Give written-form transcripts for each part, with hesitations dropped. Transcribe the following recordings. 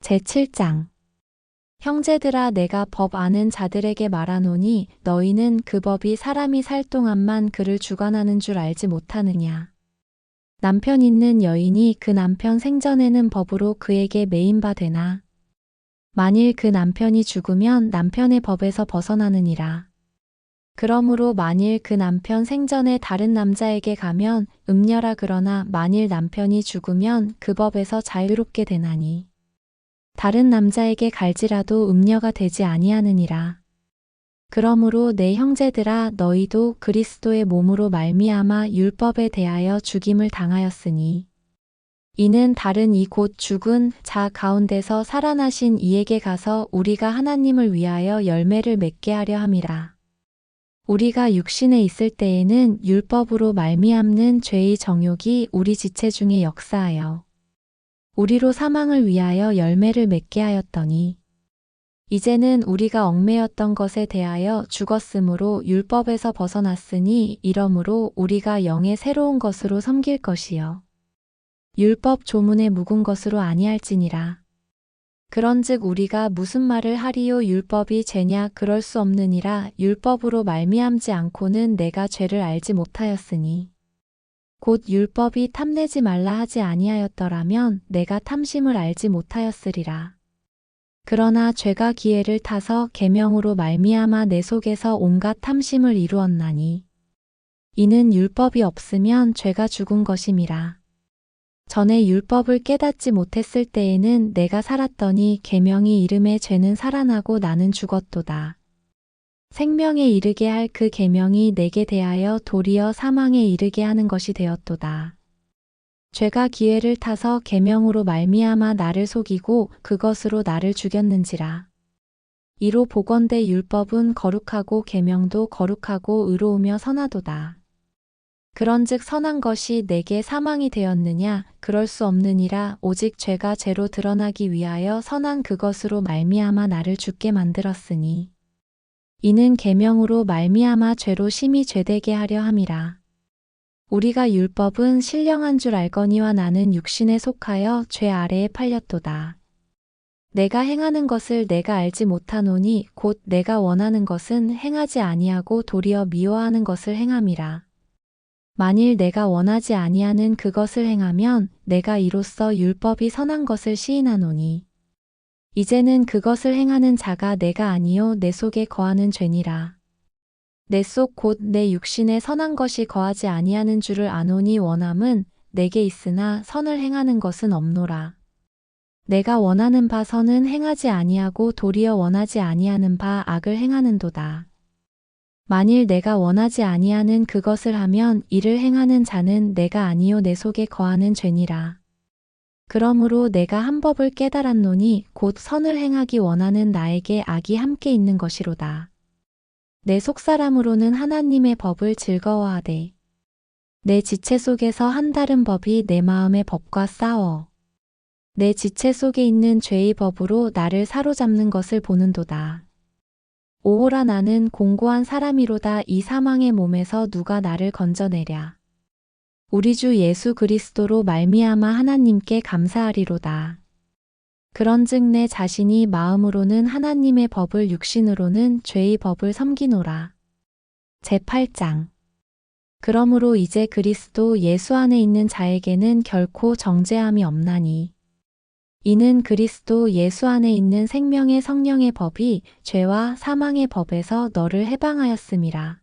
제7장 형제들아 내가 법 아는 자들에게 말하노니 너희는 그 법이 사람이 살 동안만 그를 주관하는 줄 알지 못하느냐. 남편 있는 여인이 그 남편 생전에는 법으로 그에게 매인 바 되나. 만일 그 남편이 죽으면 남편의 법에서 벗어나느니라. 그러므로 만일 그 남편 생전에 다른 남자에게 가면 음녀라 그러나 만일 남편이 죽으면 그 법에서 자유롭게 되나니. 다른 남자에게 갈지라도 음녀가 되지 아니하느니라. 그러므로 내 형제들아 너희도 그리스도의 몸으로 말미암아 율법에 대하여 죽임을 당하였으니 이는 다른 이 곧 죽은 자 가운데서 살아나신 이에게 가서 우리가 하나님을 위하여 열매를 맺게 하려 함이라. 우리가 육신에 있을 때에는 율법으로 말미암는 죄의 정욕이 우리 지체 중에 역사하여 우리로 사망을 위하여 열매를 맺게 하였더니 이제는 우리가 얽매였던 것에 대하여 죽었으므로 율법에서 벗어났으니 이러므로 우리가 영의 새로운 것으로 섬길 것이요 율법 조문에 묵은 것으로 아니할지니라. 그런즉 우리가 무슨 말을 하리요 율법이 죄냐 그럴 수 없느니라. 율법으로 말미암지 않고는 내가 죄를 알지 못하였으니 곧 율법이 탐내지 말라 하지 아니하였더라면 내가 탐심을 알지 못하였으리라. 그러나 죄가 기회를 타서 계명으로 말미암아 내 속에서 온갖 탐심을 이루었나니 이는 율법이 없으면 죄가 죽은 것임이라. 전에 율법을 깨닫지 못했을 때에는 내가 살았더니 계명이 이름에 죄는 살아나고 나는 죽었도다. 생명에 이르게 할 그 계명이 내게 대하여 도리어 사망에 이르게 하는 것이 되었도다. 죄가 기회를 타서 계명으로 말미암아 나를 속이고 그것으로 나를 죽였는지라. 이로 보건대 율법은 거룩하고 계명도 거룩하고 의로우며 선하도다. 그런즉 선한 것이 내게 사망이 되었느냐? 그럴 수 없느니라. 오직 죄가 죄로 드러나기 위하여 선한 그것으로 말미암아 나를 죽게 만들었으니 이는 계명으로 말미암아 죄로 심히 죄되게 하려 함이라. 우리가 율법은 신령한 줄 알거니와 나는 육신에 속하여 죄 아래에 팔렸도다. 내가 행하는 것을 내가 알지 못하노니 곧 내가 원하는 것은 행하지 아니하고 도리어 미워하는 것을 행함이라. 만일 내가 원하지 아니하는 그것을 행하면 내가 이로써 율법이 선한 것을 시인하노니 이제는 그것을 행하는 자가 내가 아니요 내 속에 거하는 죄니라. 내 속 곧 내 육신에 선한 것이 거하지 아니하는 줄을 아노니 원함은 내게 있으나 선을 행하는 것은 없노라. 내가 원하는 바 선은 행하지 아니하고 도리어 원하지 아니하는 바 악을 행하는도다. 만일 내가 원하지 아니하는 그것을 하면 이를 행하는 자는 내가 아니요 내 속에 거하는 죄니라. 그러므로 내가 한 법을 깨달았노니 곧 선을 행하기 원하는 나에게 악이 함께 있는 것이로다. 내 속사람으로는 하나님의 법을 즐거워하되 내 지체 속에서 한 다른 법이 내 마음의 법과 싸워 내 지체 속에 있는 죄의 법으로 나를 사로잡는 것을 보는도다. 오호라 나는 공고한 사람이로다. 이 사망의 몸에서 누가 나를 건져내랴. 우리 주 예수 그리스도로 말미암아 하나님께 감사하리로다. 그런즉 내 자신이 마음으로는 하나님의 법을 육신으로는 죄의 법을 섬기노라. 제8장 그러므로 이제 그리스도 예수 안에 있는 자에게는 결코 정죄함이 없나니 이는 그리스도 예수 안에 있는 생명의 성령의 법이 죄와 사망의 법에서 너를 해방하였음이라.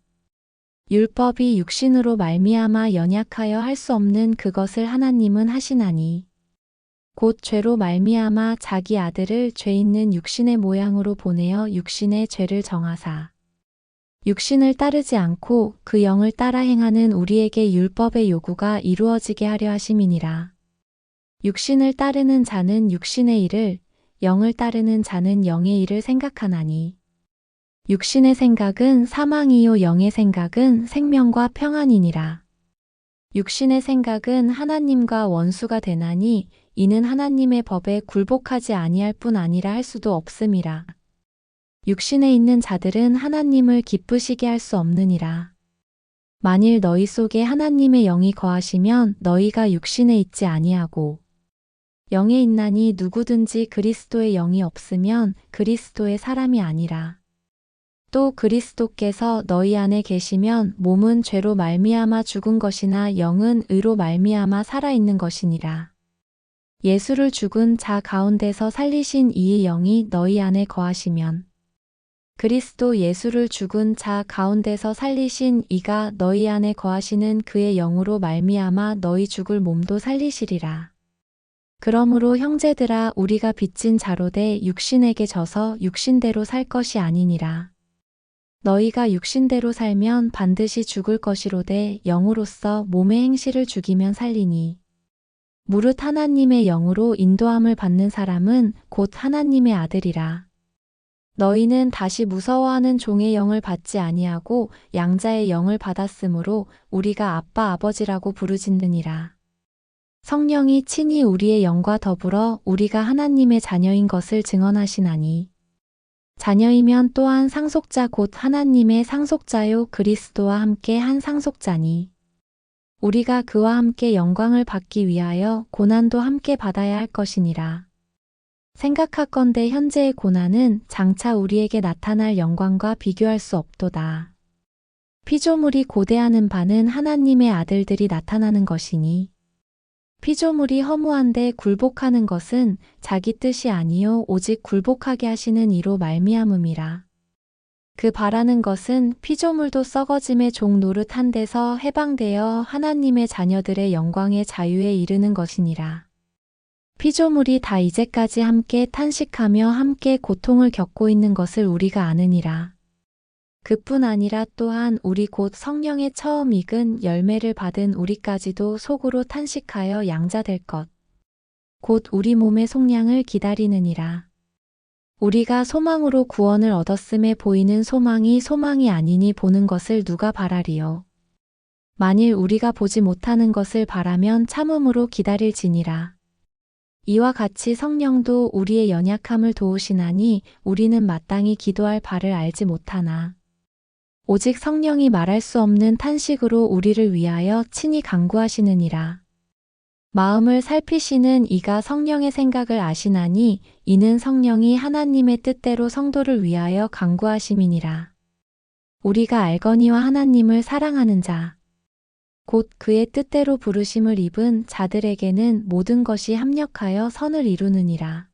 율법이 육신으로 말미암아 연약하여 할 수 없는 그것을 하나님은 하시나니 곧 죄로 말미암아 자기 아들을 죄 있는 육신의 모양으로 보내어 육신의 죄를 정하사 육신을 따르지 않고 그 영을 따라 행하는 우리에게 율법의 요구가 이루어지게 하려 하심이니라. 육신을 따르는 자는 육신의 일을, 영을 따르는 자는 영의 일을 생각하나니 육신의 생각은 사망이요 영의 생각은 생명과 평안이니라. 육신의 생각은 하나님과 원수가 되나니 이는 하나님의 법에 굴복하지 아니할 뿐 아니라 할 수도 없음이라. 육신에 있는 자들은 하나님을 기쁘시게 할 수 없느니라. 만일 너희 속에 하나님의 영이 거하시면 너희가 육신에 있지 아니하고 영에 있나니 누구든지 그리스도의 영이 없으면 그리스도의 사람이 아니라. 또 그리스도께서 너희 안에 계시면 몸은 죄로 말미암아 죽은 것이나 영은 의로 말미암아 살아있는 것이니라. 예수를 죽은 자 가운데서 살리신 이의 영이 너희 안에 거하시면 그리스도 예수를 죽은 자 가운데서 살리신 이가 너희 안에 거하시는 그의 영으로 말미암아 너희 죽을 몸도 살리시리라. 그러므로 형제들아 우리가 빚진 자로되 육신에게 져서 육신대로 살 것이 아니니라. 너희가 육신대로 살면 반드시 죽을 것이로되 영으로서 몸의 행실을 죽이면 살리니. 무릇 하나님의 영으로 인도함을 받는 사람은 곧 하나님의 아들이라. 너희는 다시 무서워하는 종의 영을 받지 아니하고 양자의 영을 받았으므로 우리가 아빠 아버지라고 부르짖느니라. 성령이 친히 우리의 영과 더불어 우리가 하나님의 자녀인 것을 증언하시나니. 자녀이면 또한 상속자 곧 하나님의 상속자요 그리스도와 함께 한 상속자니. 우리가 그와 함께 영광을 받기 위하여 고난도 함께 받아야 할 것이니라. 생각하건대 현재의 고난은 장차 우리에게 나타날 영광과 비교할 수 없도다. 피조물이 고대하는 바는 하나님의 아들들이 나타나는 것이니. 피조물이 허무한데 굴복하는 것은 자기 뜻이 아니요 오직 굴복하게 하시는 이로 말미암음이라. 그 바라는 것은 피조물도 썩어짐의 종 노릇한 데서 해방되어 하나님의 자녀들의 영광의 자유에 이르는 것이니라. 피조물이 다 이제까지 함께 탄식하며 함께 고통을 겪고 있는 것을 우리가 아느니라. 그뿐 아니라 또한 우리 곧 성령의 처음 익은 열매를 받은 우리까지도 속으로 탄식하여 양자될 것. 곧 우리 몸의 속량을 기다리느니라. 우리가 소망으로 구원을 얻었음에 보이는 소망이 소망이 아니니 보는 것을 누가 바라리요. 만일 우리가 보지 못하는 것을 바라면 참음으로 기다릴지니라. 이와 같이 성령도 우리의 연약함을 도우시나니 우리는 마땅히 기도할 바를 알지 못하나. 오직 성령이 말할 수 없는 탄식으로 우리를 위하여 친히 간구하시느니라. 마음을 살피시는 이가 성령의 생각을 아시나니 이는 성령이 하나님의 뜻대로 성도를 위하여 간구하심이니라. 우리가 알거니와 하나님을 사랑하는 자, 곧 그의 뜻대로 부르심을 입은 자들에게는 모든 것이 합력하여 선을 이루느니라.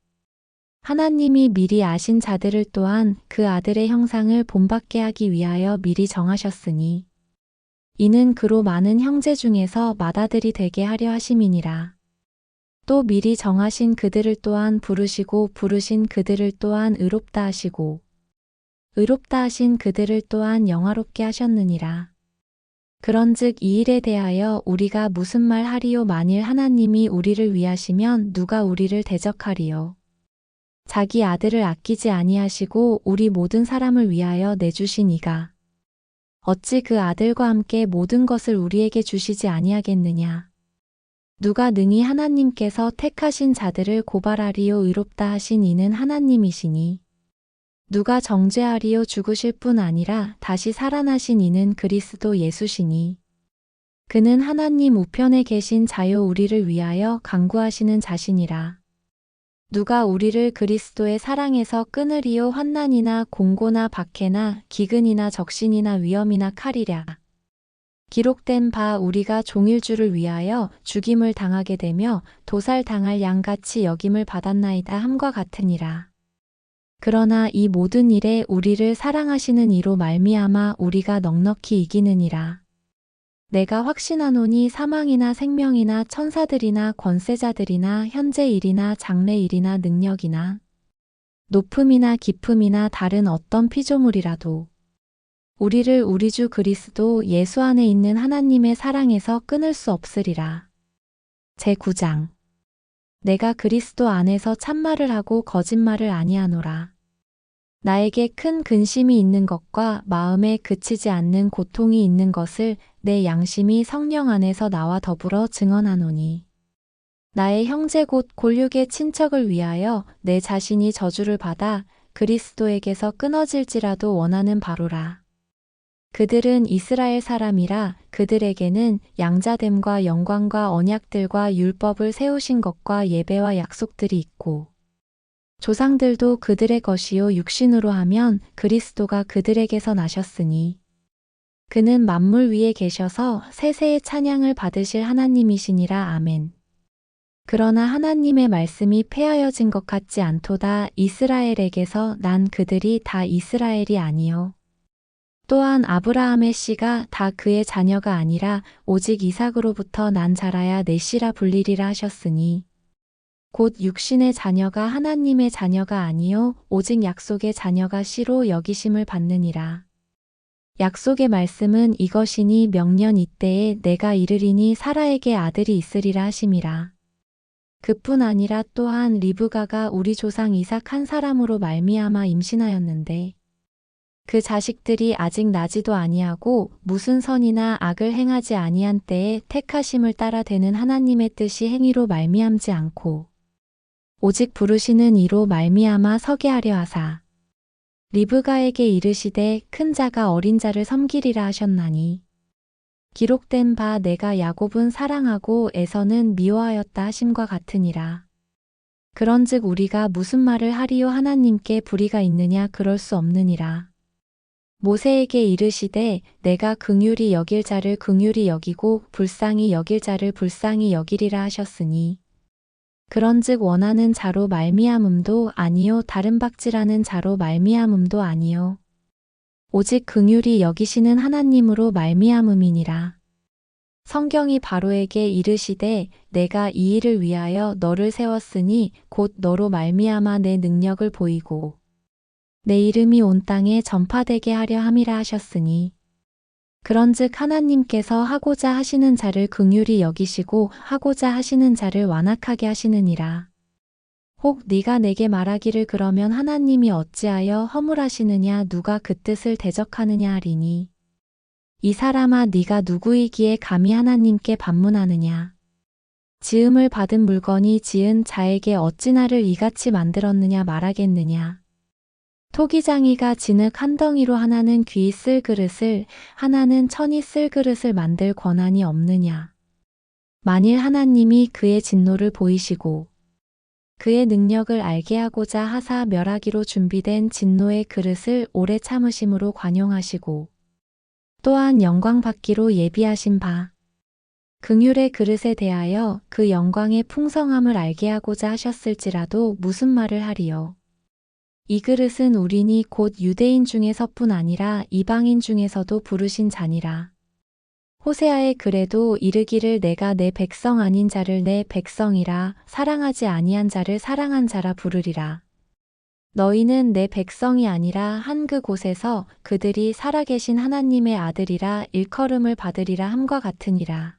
하나님이 미리 아신 자들을 또한 그 아들의 형상을 본받게 하기 위하여 미리 정하셨으니 이는 그로 많은 형제 중에서 맏아들이 되게 하려 하심이니라. 또 미리 정하신 그들을 또한 부르시고 부르신 그들을 또한 의롭다 하시고 의롭다 하신 그들을 또한 영화롭게 하셨느니라. 그런즉 이 일에 대하여 우리가 무슨 말 하리요 만일 하나님이 우리를 위하시면 누가 우리를 대적하리요. 자기 아들을 아끼지 아니하시고 우리 모든 사람을 위하여 내주신 이가 어찌 그 아들과 함께 모든 것을 우리에게 주시지 아니하겠느냐. 누가 능히 하나님께서 택하신 자들을 고발하리요 의롭다 하신 이는 하나님이시니. 누가 정죄하리요 죽으실 뿐 아니라 다시 살아나신 이는 그리스도 예수시니. 그는 하나님 우편에 계신 자요 우리를 위하여 간구하시는 자시니라. 누가 우리를 그리스도의 사랑에서 끊으리요 환난이나 공고나 박해나 기근이나 적신이나 위험이나 칼이랴. 기록된 바 우리가 종일주를 위하여 죽임을 당하게 되며 도살당할 양같이 여김을 받았나이다 함과 같으니라. 그러나 이 모든 일에 우리를 사랑하시는 이로 말미암아 우리가 넉넉히 이기느니라. 내가 확신하노니 사망이나 생명이나 천사들이나 권세자들이나 현재 일이나 장래 일이나 능력이나 높음이나 깊음이나 다른 어떤 피조물이라도 우리를 우리 주 그리스도 예수 안에 있는 하나님의 사랑에서 끊을 수 없으리라. 제9장 내가 그리스도 안에서 참말을 하고 거짓말을 아니하노라. 나에게 큰 근심이 있는 것과 마음에 그치지 않는 고통이 있는 것을 내 양심이 성령 안에서 나와 더불어 증언하노니. 나의 형제 곧 골육의 친척을 위하여 내 자신이 저주를 받아 그리스도에게서 끊어질지라도 원하는 바로라. 그들은 이스라엘 사람이라 그들에게는 양자됨과 영광과 언약들과 율법을 세우신 것과 예배와 약속들이 있고 조상들도 그들의 것이요 육신으로 하면 그리스도가 그들에게서 나셨으니 그는 만물 위에 계셔서 세세의 찬양을 받으실 하나님이시니라. 아멘. 그러나 하나님의 말씀이 폐하여진 것 같지 않도다. 이스라엘에게서 난 그들이 다 이스라엘이 아니요 또한 아브라함의 씨가 다 그의 자녀가 아니라 오직 이삭으로부터 난 자라야 내 씨라 불리리라 하셨으니 곧 육신의 자녀가 하나님의 자녀가 아니요 오직 약속의 자녀가 씨로 여기심을 받느니라. 약속의 말씀은 이것이니 명년 이때에 내가 이르리니 사라에게 아들이 있으리라 하심이라. 그뿐 아니라 또한 리브가가 우리 조상 이삭 한 사람으로 말미암아 임신하였는데 그 자식들이 아직 나지도 아니하고 무슨 선이나 악을 행하지 아니한 때에 택하심을 따라 되는 하나님의 뜻이 행위로 말미암지 않고 오직 부르시는 이로 말미암아 서게 하려 하사 리브가에게 이르시되 큰 자가 어린 자를 섬기리라 하셨나니 기록된 바 내가 야곱은 사랑하고 에서는 미워하였다 하심과 같으니라. 그런즉 우리가 무슨 말을 하리요 하나님께 불의가 있느냐 그럴 수 없느니라. 모세에게 이르시되 내가 긍휼히 여길 자를 긍휼히 여기고 불쌍히 여길 자를 불쌍히 여기리라 하셨으니 그런즉 원하는 자로 말미암음도 아니요 다른 박지라는 자로 말미암음도 아니요 오직 긍휼히 여기시는 하나님으로 말미암음이니라. 성경이 바로에게 이르시되 내가 이 일을 위하여 너를 세웠으니 곧 너로 말미암아 내 능력을 보이고 내 이름이 온 땅에 전파되게 하려 함이라 하셨으니 그런즉 하나님께서 하고자 하시는 자를 긍휼히 여기시고 하고자 하시는 자를 완악하게 하시느니라. 혹 네가 내게 말하기를 그러면 하나님이 어찌하여 허물하시느냐 누가 그 뜻을 대적하느냐 하리니 이 사람아 네가 누구이기에 감히 하나님께 반문하느냐 지음을 받은 물건이 지은 자에게 어찌 나를 이같이 만들었느냐 말하겠느냐 토기장이가 진흙 한 덩이로 하나는 귀 쓸 그릇을 하나는 천이 쓸 그릇을 만들 권한이 없느냐. 만일 하나님이 그의 진노를 보이시고 그의 능력을 알게 하고자 하사 멸하기로 준비된 진노의 그릇을 오래 참으심으로 관용하시고 또한 영광 받기로 예비하신 바 긍휼의 그릇에 대하여 그 영광의 풍성함을 알게 하고자 하셨을지라도 무슨 말을 하리요. 이 그릇은 우리니 곧 유대인 중에서뿐 아니라 이방인 중에서도 부르신 자니라. 호세아의 글에도 이르기를 내가 내 백성 아닌 자를 내 백성이라 사랑하지 아니한 자를 사랑한 자라 부르리라. 너희는 내 백성이 아니라 한 그곳에서 그들이 살아계신 하나님의 아들이라 일컬음을 받으리라 함과 같으니라.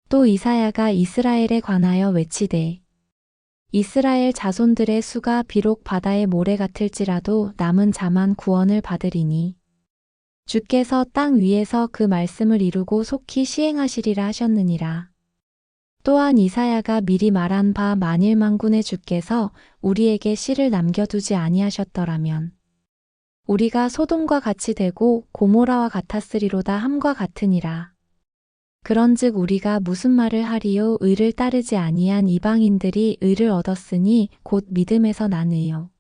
또 이사야가 이스라엘에 관하여 외치되 이스라엘 자손들의 수가 비록 바다의 모래 같을지라도 남은 자만 구원을 받으리니 주께서 땅 위에서 그 말씀을 이루고 속히 시행하시리라 하셨느니라. 또한 이사야가 미리 말한 바 만일 만군의 주께서 우리에게 씨를 남겨두지 아니하셨더라면 우리가 소돔과 같이 되고 고모라와 같았으리로다 함과 같으니라. 그런즉 우리가 무슨 말을 하리요 의를 따르지 아니한 이방인들이 의를 얻었으니 곧 믿음에서 난 의요.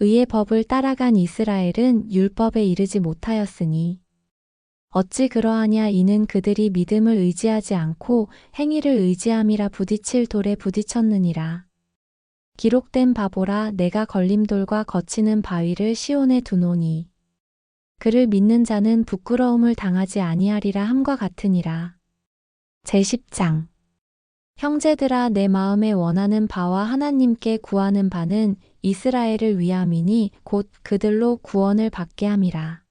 의의 법을 따라간 이스라엘은 율법에 이르지 못하였으니 어찌 그러하냐 이는 그들이 믿음을 의지하지 않고 행위를 의지함이라 부딪힐 돌에 부딪혔느니라. 기록된 바보라 내가 걸림돌과 거치는 바위를 시온에 두노니 그를 믿는 자는 부끄러움을 당하지 아니하리라 함과 같으니라. 제10장 형제들아 내 마음에 원하는 바와 하나님께 구하는 바는 이스라엘을 위함이니 곧 그들로 구원을 받게 함이라.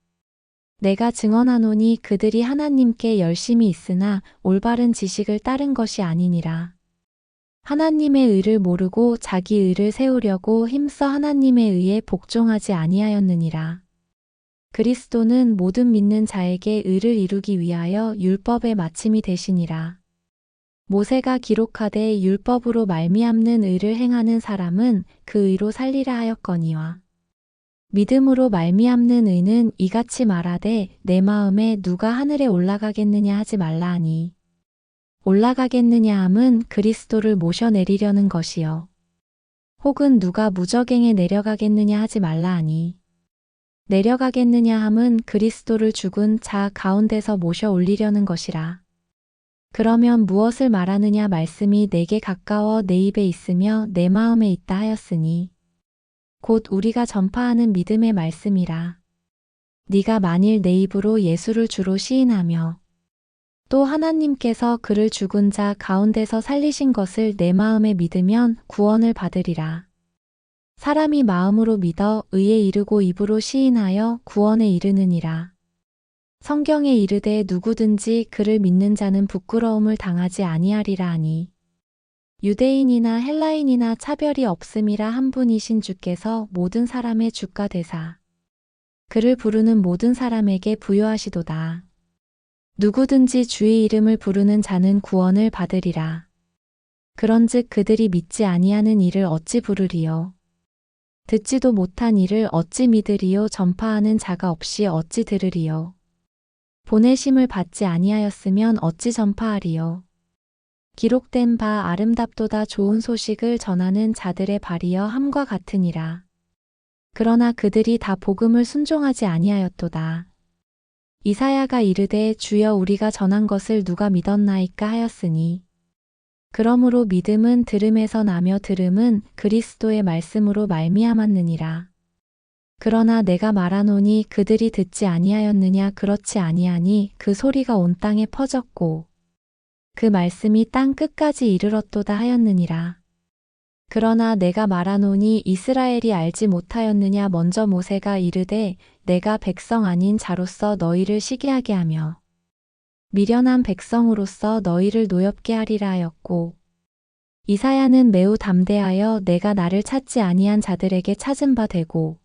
내가 증언하노니 그들이 하나님께 열심히 있으나 올바른 지식을 따른 것이 아니니라. 하나님의 의를 모르고 자기 의를 세우려고 힘써 하나님의 의에 복종하지 아니하였느니라. 그리스도는 모든 믿는 자에게 의를 이루기 위하여 율법의 마침이 되시니라. 모세가 기록하되 율법으로 말미암는 의를 행하는 사람은 그 의로 살리라 하였거니와 믿음으로 말미암는 의는 이같이 말하되 내 마음에 누가 하늘에 올라가겠느냐 하지 말라 하니 올라가겠느냐 함은 그리스도를 모셔내리려는 것이요 혹은 누가 무저갱에 내려가겠느냐 하지 말라 하니 내려가겠느냐 함은 그리스도를 죽은 자 가운데서 모셔 올리려는 것이라. 그러면 무엇을 말하느냐 말씀이 내게 가까워 내 입에 있으며 내 마음에 있다 하였으니 곧 우리가 전파하는 믿음의 말씀이라. 네가 만일 내 입으로 예수를 주로 시인하며 또 하나님께서 그를 죽은 자 가운데서 살리신 것을 내 마음에 믿으면 구원을 받으리라. 사람이 마음으로 믿어 의에 이르고 입으로 시인하여 구원에 이르느니라. 성경에 이르되 누구든지 그를 믿는 자는 부끄러움을 당하지 아니하리라 하니 유대인이나 헬라인이나 차별이 없음이라 한 분이신 주께서 모든 사람의 주가 되사 그를 부르는 모든 사람에게 부여하시도다. 누구든지 주의 이름을 부르는 자는 구원을 받으리라. 그런즉 그들이 믿지 아니하는 이를 어찌 부르리요? 듣지도 못한 이를 어찌 믿으리요? 전파하는 자가 없이 어찌 들으리요? 보내심을 받지 아니하였으면 어찌 전파하리요? 기록된 바 아름답도다 좋은 소식을 전하는 자들의 발이여 함과 같으니라. 그러나 그들이 다 복음을 순종하지 아니하였도다. 이사야가 이르되 주여 우리가 전한 것을 누가 믿었나이까 하였으니 그러므로 믿음은 들음에서 나며 들음은 그리스도의 말씀으로 말미암았느니라. 그러나 내가 말하노니 그들이 듣지 아니하였느냐 그렇지 아니하니 그 소리가 온 땅에 퍼졌고 그 말씀이 땅 끝까지 이르렀도다 하였느니라. 그러나 내가 말하노니 이스라엘이 알지 못하였느냐 먼저 모세가 이르되 내가 백성 아닌 자로서 너희를 시기하게 하며 미련한 백성으로서 너희를 노엽게 하리라 하였고 이사야는 매우 담대하여 내가 나를 찾지 아니한 자들에게 찾은 바 되고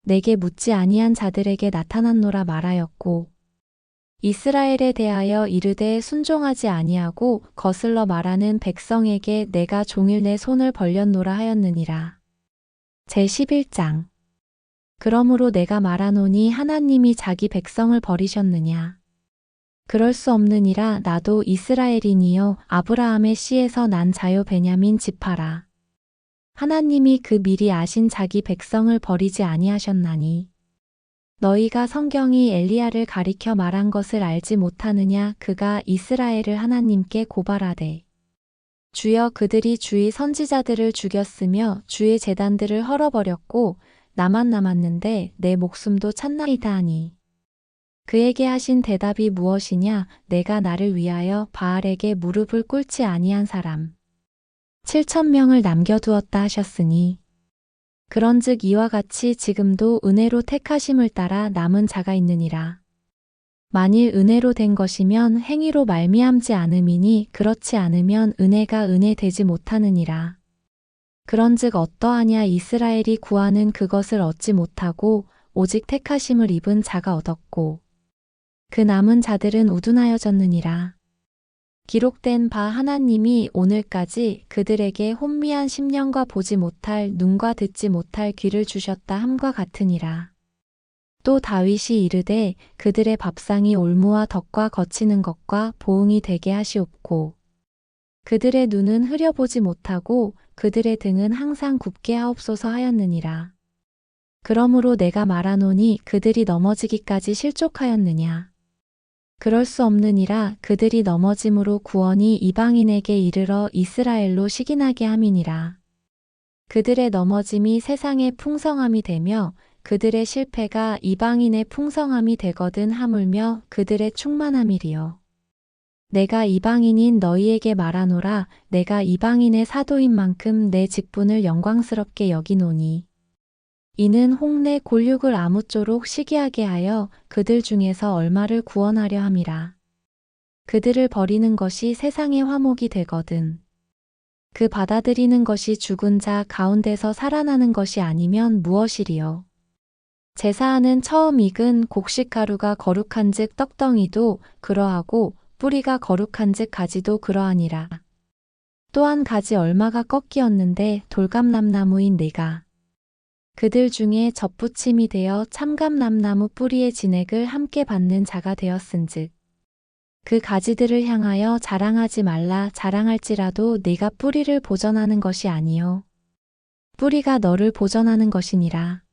내게 묻지 아니한 자들에게 나타났노라 말하였고 이스라엘에 대하여 이르되 순종하지 아니하고 거슬러 말하는 백성에게 내가 종일 내 손을 벌렸노라 하였느니라. 제11장 그러므로 내가 말하노니 하나님이 자기 백성을 버리셨느냐. 그럴 수 없느니라. 나도 이스라엘이니요 아브라함의 씨에서 난 자요 베냐민 지파라. 하나님이 그 미리 아신 자기 백성을 버리지 아니하셨나니 너희가 성경이 엘리야를 가리켜 말한 것을 알지 못하느냐. 그가 이스라엘을 하나님께 고발하되 주여 그들이 주의 선지자들을 죽였으며 주의 제단들을 헐어버렸고 나만 남았는데 내 목숨도 찼나이다 하니 그에게 하신 대답이 무엇이냐. 내가 나를 위하여 바알에게 무릎을 꿇지 아니한 사람 7,000명을 남겨두었다 하셨으니 그런즉 이와 같이 지금도 은혜로 택하심을 따라 남은 자가 있느니라. 만일 은혜로 된 것이면 행위로 말미암지 않음이니 그렇지 않으면 은혜가 은혜 되지 못하느니라. 그런즉 어떠하냐. 이스라엘이 구하는 그것을 얻지 못하고 오직 택하심을 입은 자가 얻었고 그 남은 자들은 우둔하여졌느니라. 기록된 바 하나님이 오늘까지 그들에게 혼미한 심령과 보지 못할 눈과 듣지 못할 귀를 주셨다 함과 같으니라. 또 다윗이 이르되 그들의 밥상이 올무와 덕과 거치는 것과 보응이 되게 하시옵고 그들의 눈은 흐려보지 못하고 그들의 등은 항상 굽게 하옵소서 하였느니라. 그러므로 내가 말하노니 그들이 넘어지기까지 실족하였느냐. 그럴 수 없느니라. 그들이 넘어짐으로 구원이 이방인에게 이르러 이스라엘로 식인하게 함이니라. 그들의 넘어짐이 세상의 풍성함이 되며 그들의 실패가 이방인의 풍성함이 되거든 하물며 그들의 충만함이리요. 내가 이방인인 너희에게 말하노라. 내가 이방인의 사도인 만큼 내 직분을 영광스럽게 여기노니 이는 홍내 골육을 아무쪼록 시기하게 하여 그들 중에서 얼마를 구원하려 함이라. 그들을 버리는 것이 세상의 화목이 되거든. 그 받아들이는 것이 죽은 자 가운데서 살아나는 것이 아니면 무엇이리요. 제사하는 처음 익은 곡식가루가 거룩한즉 떡덩이도 그러하고 뿌리가 거룩한즉 가지도 그러하니라. 또한 가지 얼마가 꺾이었는데 돌감람나무인 내가 그들 중에 접붙임이 되어 참감람나무 뿌리의 진액을 함께 받는 자가 되었은즉 그 가지들을 향하여 자랑하지 말라. 자랑할지라도 네가 뿌리를 보전하는 것이 아니요 뿌리가 너를 보전하는 것이니라.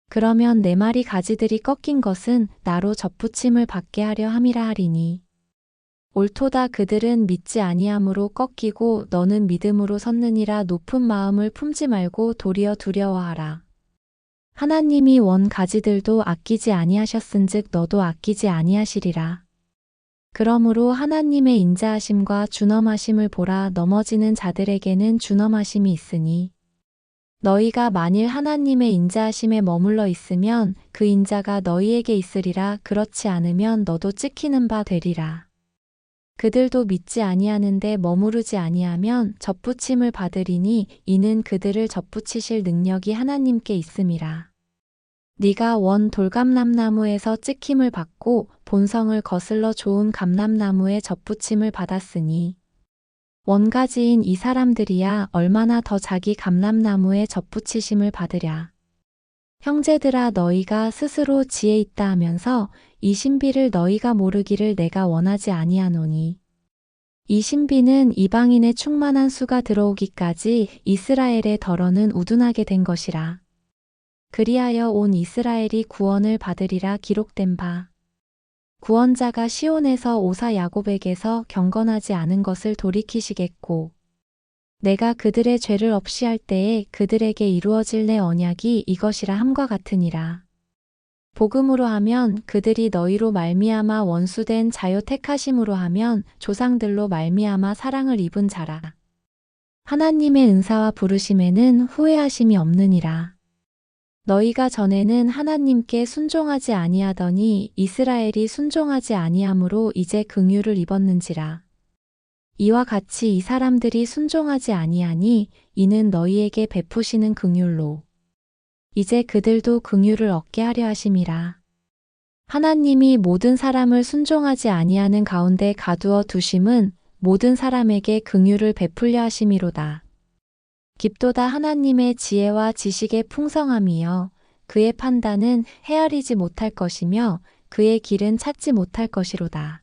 그러면 네 마리 가지들이 꺾인 것은 나로 접붙임을 받게 하려 함이라 하리니 옳도다. 그들은 믿지 아니함으로 꺾이고 너는 믿음으로 섰느니라. 높은 마음을 품지 말고 도리어 두려워하라. 하나님이 원 가지들도 아끼지 아니하셨은즉 너도 아끼지 아니하시리라. 그러므로 하나님의 인자하심과 준엄하심을 보라. 넘어지는 자들에게는 준엄하심이 있으니 너희가 만일 하나님의 인자하심에 머물러 있으면 그 인자가 너희에게 있으리라. 그렇지 않으면 너도 찍히는 바 되리라. 그들도 믿지 아니하는데 머무르지 아니하면 접붙임을 받으리니 이는 그들을 접붙이실 능력이 하나님께 있음이라. 네가 원 돌감람나무에서 찍힘을 받고 본성을 거슬러 좋은 감람나무에 접붙임을 받았으니 원가지인 이 사람들이야 얼마나 더 자기 감람나무에 접붙이심을 받으랴. 형제들아 너희가 스스로 지혜 있다 하면서 이 신비를 너희가 모르기를 내가 원하지 아니하노니 이 신비는 이방인의 충만한 수가 들어오기까지 이스라엘의 덜어는 우둔하게 된 것이라. 그리하여 온 이스라엘이 구원을 받으리라. 기록된 바 구원자가 시온에서 오사 야곱에게서 경건하지 않은 것을 돌이키시겠고 내가 그들의 죄를 없이 할 때에 그들에게 이루어질 내 언약이 이것이라 함과 같으니라. 복음으로 하면 그들이 너희로 말미암아 원수된 자요 택하심으로 하면 조상들로 말미암아 사랑을 입은 자라. 하나님의 은사와 부르심에는 후회하심이 없느니라. 너희가 전에는 하나님께 순종하지 아니하더니 이스라엘이 순종하지 아니함으로 이제 긍휼을 입었는지라. 이와 같이 이 사람들이 순종하지 아니하니 이는 너희에게 베푸시는 긍휼로 이제 그들도 긍휼을 얻게 하려 하심이라. 하나님이 모든 사람을 순종하지 아니하는 가운데 가두어 두심은 모든 사람에게 긍휼을 베풀려 하심이로다. 깊도다. 하나님의 지혜와 지식의 풍성함이여 그의 판단은 헤아리지 못할 것이며 그의 길은 찾지 못할 것이로다.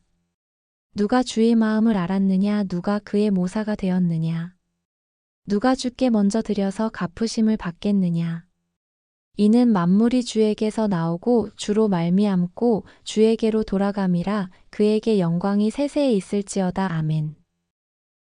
누가 주의 마음을 알았느냐? 누가 그의 모사가 되었느냐? 누가 주께 먼저 드려서 갚으심을 받겠느냐? 이는 만물이 주에게서 나오고 주로 말미암고 주에게로 돌아감이라. 그에게 영광이 세세에 있을지어다. 아멘.